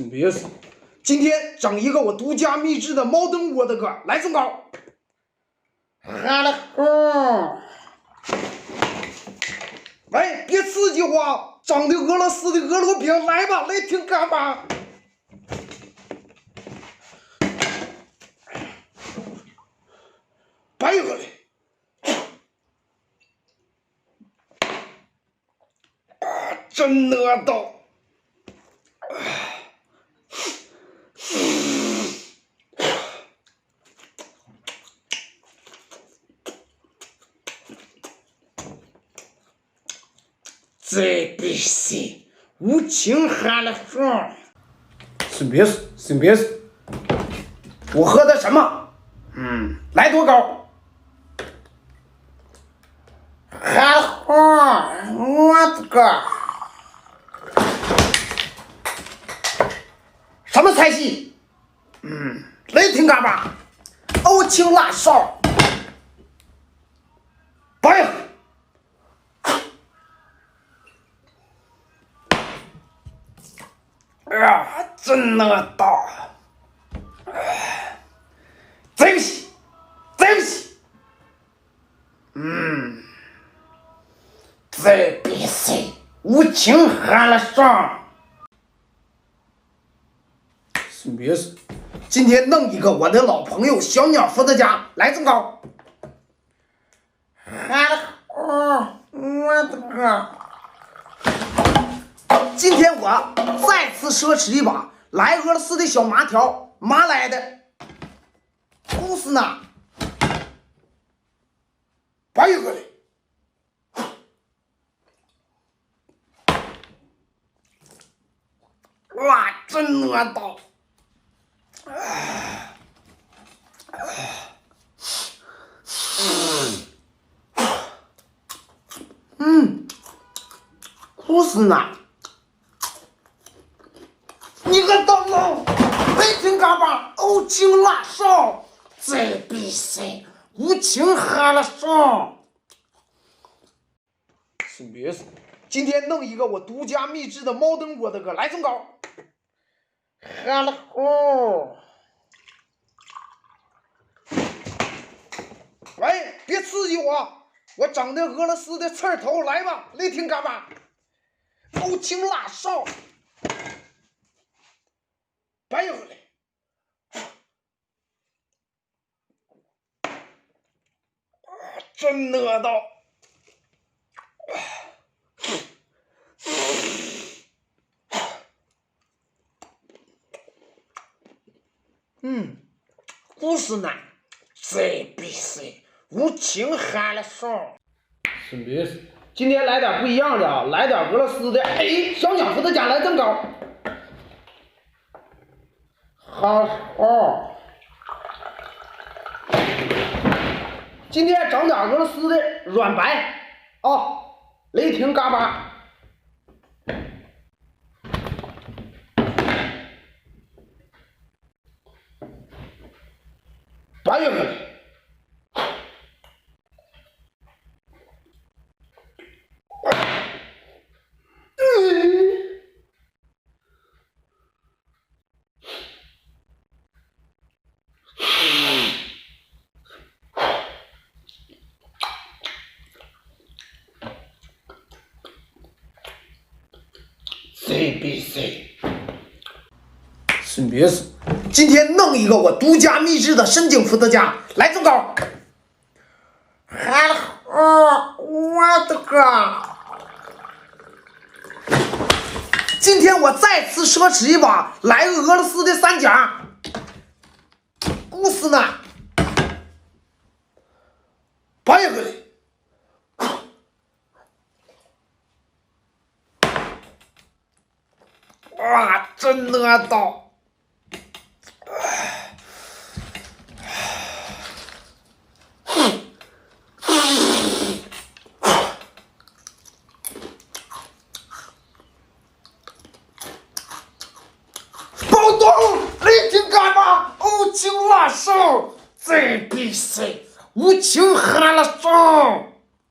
别说，今天整一个我独家秘制的毛豆窝的歌，来这么高，哈了吼！喂，别刺激我，整的俄罗斯的俄罗饼，来吧，来听干吧。白喝嘞！真饿到！这必须无情喊了说，孙别说，孙别说，我喝的什么？来多高？喊话，我的个！什么菜系？雷霆干巴，欧青辣烧，白喝。哎呀，真饿到！对不起，对不起。这必须无情喊了上。别说，今天弄一个我的老朋友小鸟伏特加，来这么高。我的个！今天我再次奢侈一把，来俄罗斯的小麻条，麻来的，不是呢，白喝的。哇，真饿到！不是呢。你个大佬，雷霆干巴，欧青辣烧，这必须无情喊了上。别说，今天弄一个我独家秘制的毛豆窝的歌，来这么高，喊了吼！喂，别刺激我，我整的俄罗斯的刺儿头，来吧，雷霆干巴，欧青辣烧。白喝嘞！真饿到！不是呢，这必须无情喊了上。是别说，今天来点不一样的啊，来点俄罗斯的。哎，小鸟伏特加来这么高，好。今天整点俄罗斯的软白啊，雷霆嘎巴。白喝的。CBC， 孙别说，今天弄一个我独家秘制的深井伏特加，来这么高，我的个！今天我再次奢侈一把，来俄罗斯的三甲，不是呢，白喝的。哇，真饿到！